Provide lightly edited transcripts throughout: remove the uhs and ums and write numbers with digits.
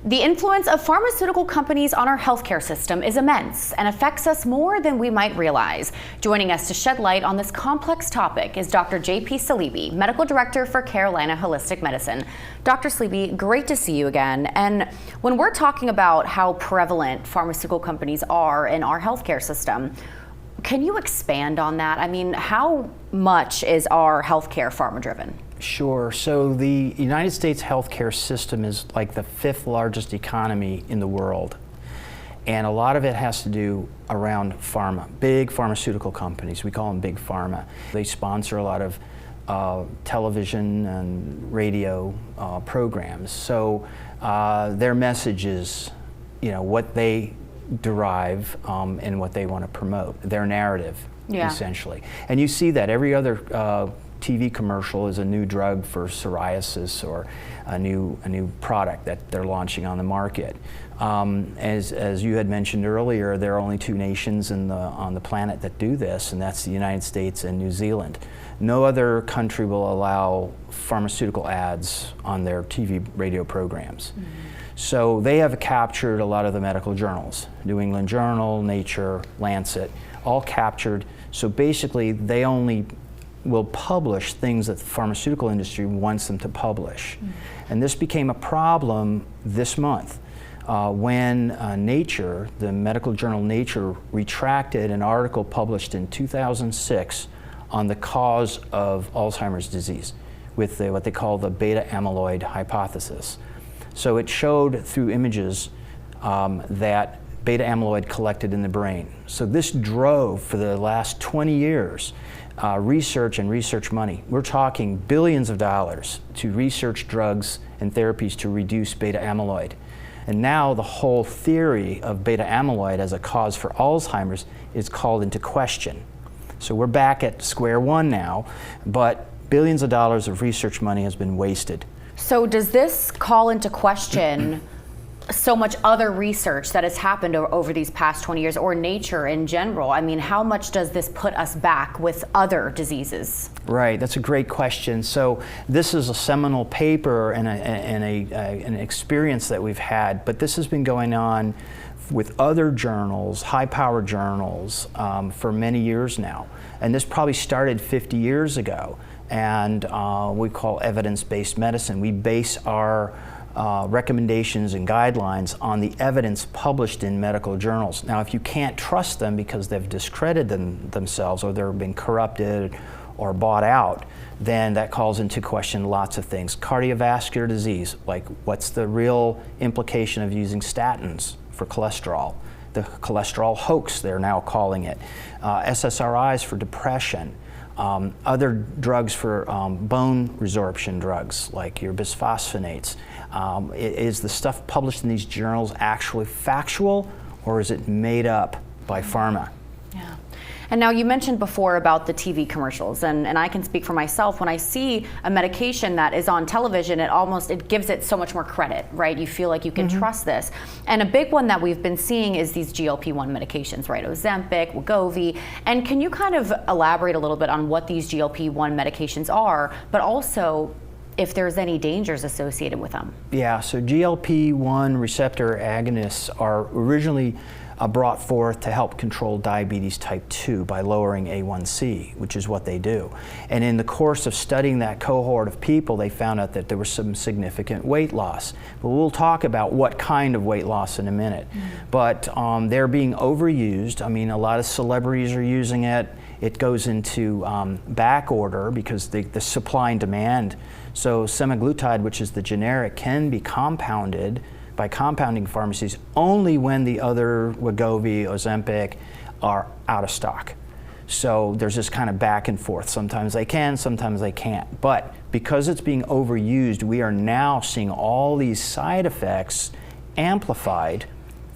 The influence of pharmaceutical companies on our healthcare system is immense and affects us more than we might realize. Joining us to shed light on this complex topic is Dr. J.P. Saleeby, Medical Director for Carolina Holistic Medicine. Dr. Saleeby, great to see you again. And when we're talking about how prevalent pharmaceutical companies are in our healthcare system, can you expand on that? I mean, how much is our healthcare pharma-driven? Sure. So the United States healthcare system is like the 5th largest economy in the world. And a lot of it has to do around pharma, big pharmaceutical companies. We call them big pharma. They sponsor a lot of television and radio programs. So their message is, what they derive and what they want to promote, their narrative, essentially. And you see that every other TV commercial is a new drug for psoriasis or a new product that they're launching on the market. As you had mentioned earlier, there are only 2 nations on the planet that do this, and that's the United States and New Zealand. No other country will allow pharmaceutical ads on their TV radio programs. Mm-hmm. So they have captured a lot of the medical journals, New England Journal, Nature, Lancet, all captured. So basically they only will publish things that the pharmaceutical industry wants them to publish. Mm-hmm. And this became a problem this month when Nature, the medical journal Nature, retracted an article published in 2006 on the cause of Alzheimer's disease with what they call the beta amyloid hypothesis. So it showed through images that beta amyloid collected in the brain. So this drove, for the last 20 years, research and research money. We're talking billions of dollars to research drugs and therapies to reduce beta amyloid. And now the whole theory of beta amyloid as a cause for Alzheimer's is called into question. So we're back at square one now, but billions of dollars of research money has been wasted. So does this call into question so much other research that has happened over these past 20 years, or nature in general? I mean, how much does this put us back with other diseases? Right, that's a great question. So this is a seminal paper and an experience that we've had, but this has been going on with other journals, high-powered journals, for many years now. And this probably started 50 years ago, and we call evidence-based medicine. We base our recommendations and guidelines on the evidence published in medical journals. Now, if you can't trust them because they've discredited themselves or they're being corrupted or bought out, then that calls into question lots of things. Cardiovascular disease, like what's the real implication of using statins for cholesterol? The cholesterol hoax, they're now calling it. SSRIs for depression. Other drugs for bone resorption drugs, like your bisphosphonates. Is the stuff published in these journals actually factual, or is it made up by pharma? Yeah. And now you mentioned before about the TV commercials, and I can speak for myself. When I see a medication that is on television, it gives it so much more credit, right? You feel like you can trust this. And a big one that we've been seeing is these GLP-1 medications, right? Ozempic, Wegovy. And can you kind of elaborate a little bit on what these GLP-1 medications are, but also if there's any dangers associated with them? Yeah, so GLP-1 receptor agonists are originally brought forth to help control diabetes type 2 by lowering A1C, which is what they do. And in the course of studying that cohort of people, they found out that there was some significant weight loss. But we'll talk about what kind of weight loss in a minute. But they're being overused. I mean, a lot of celebrities are using it. It goes into back order because the supply and demand. So semaglutide, which is the generic, can be compounded by compounding pharmacies only when the other Wegovy, Ozempic are out of stock. So there's this kind of back and forth. Sometimes they can, sometimes they can't. But because it's being overused, we are now seeing all these side effects amplified.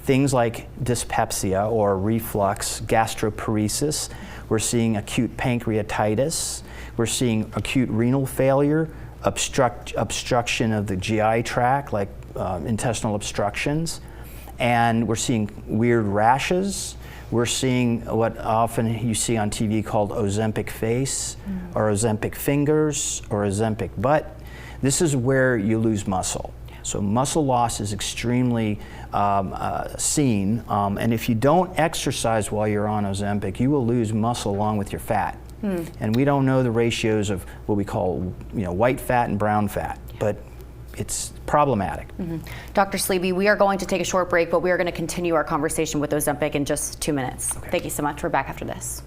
Things like dyspepsia or reflux, gastroparesis. We're seeing acute pancreatitis. We're seeing acute renal failure, obstruction of the GI tract, like intestinal obstructions, and we're seeing weird rashes. We're seeing what often you see on TV called Ozempic face, or Ozempic fingers, or Ozempic butt. This is where you lose muscle. So muscle loss is extremely seen, and if you don't exercise while you're on Ozempic, you will lose muscle along with your fat. And we don't know the ratios of what we call, white fat and brown fat, but it's problematic. Dr. Saleeby, we are going to take a short break, but we are going to continue our conversation with Ozempic in just 2 minutes. Okay. Thank you so much. We're back after this.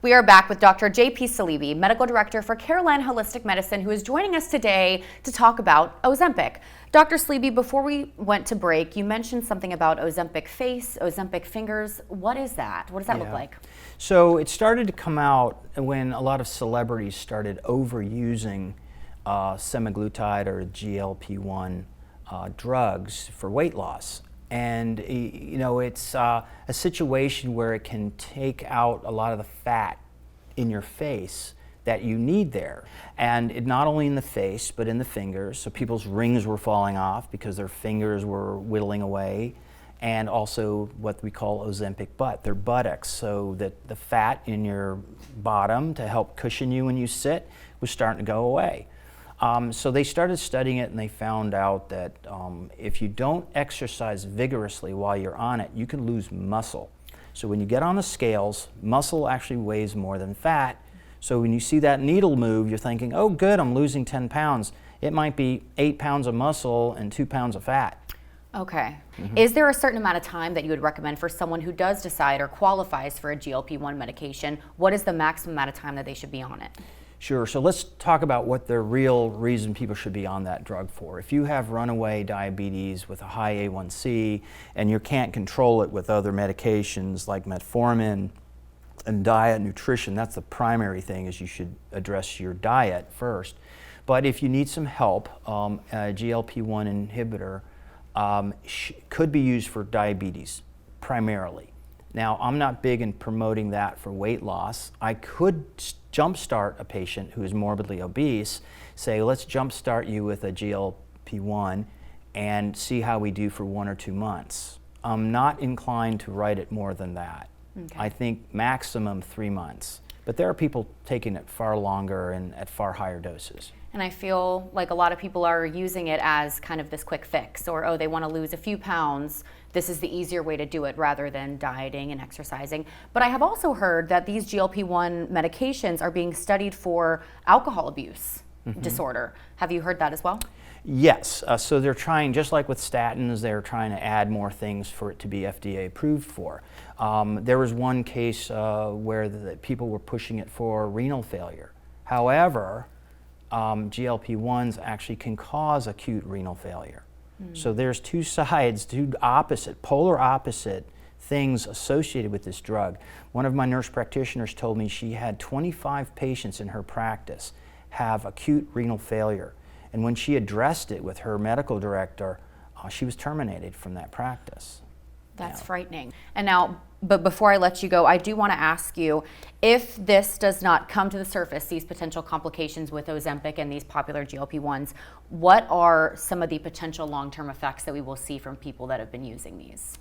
We are back with Dr. JP Saleeby, Medical Director for Caroline Holistic Medicine, who is joining us today to talk about Ozempic. Dr. Saleeby, before we went to break, you mentioned something about Ozempic face, Ozempic fingers. What is that? What does that look like? So it started to come out when a lot of celebrities started overusing semaglutide or GLP-1 drugs for weight loss. And it's a situation where it can take out a lot of the fat in your face that you need there. And it not only in the face, but in the fingers. So people's rings were falling off because their fingers were whittling away. And also what we call Ozempic butt, their buttocks, so that the fat in your bottom to help cushion you when you sit was starting to go away. So they started studying it, and they found out that if you don't exercise vigorously while you're on it, you can lose muscle. So when you get on the scales, muscle actually weighs more than fat. So when you see that needle move, you're thinking, oh good, I'm losing 10 pounds. It might be 8 pounds of muscle and 2 pounds of fat. Okay. Is there a certain amount of time that you would recommend for someone who does decide or qualifies for a GLP-1 medication? What is the maximum amount of time that they should be on it? Sure. So let's talk about what the real reason people should be on that drug for. If you have runaway diabetes with a high A1C and you can't control it with other medications like metformin and diet, nutrition, that's the primary thing, is you should address your diet first. But if you need some help, a GLP-1 inhibitor could be used for diabetes primarily. Now, I'm not big in promoting that for weight loss. I could jumpstart a patient who is morbidly obese, say, let's jumpstart you with a GLP-1 and see how we do for 1 or 2 months. I'm not inclined to write it more than that. Okay. I think maximum 3 months. But there are people taking it far longer and at far higher doses. And I feel like a lot of people are using it as kind of this quick fix, or, oh, they want to lose a few pounds. This is the easier way to do it rather than dieting and exercising. But I have also heard that these GLP-1 medications are being studied for alcohol abuse disorder. Have you heard that as well? Yes. So they're trying, just like with statins, they're trying to add more things for it to be FDA approved for. There was one case where the people were pushing it for renal failure. However, GLP-1s actually can cause acute renal failure. So there's two sides, polar opposite things associated with this drug. One of my nurse practitioners told me she had 25 patients in her practice have acute renal failure. And when she addressed it with her medical director, she was terminated from that practice. That's frightening. And now, but before I let you go, I do want to ask you, if this does not come to the surface, these potential complications with Ozempic and these popular GLP-1s, what are some of the potential long-term effects that we will see from people that have been using these?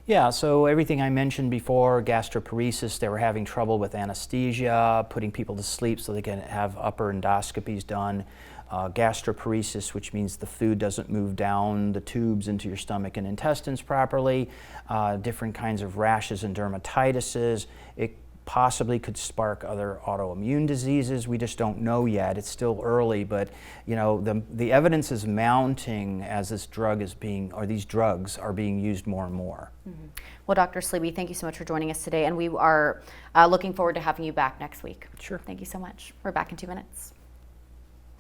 Yeah, so everything I mentioned before, gastroparesis, they were having trouble with anesthesia, putting people to sleep so they can have upper endoscopies done. Gastroparesis, which means the food doesn't move down the tubes into your stomach and intestines properly, different kinds of rashes and dermatitises. It possibly could spark other autoimmune diseases. We just don't know yet. It's still early, but the evidence is mounting as this drug is being, or these drugs are being used more and more. Well, Dr. Saleeby, thank you so much for joining us today, and we are looking forward to having you back next week. Sure. Thank you so much. We're back in 2 minutes.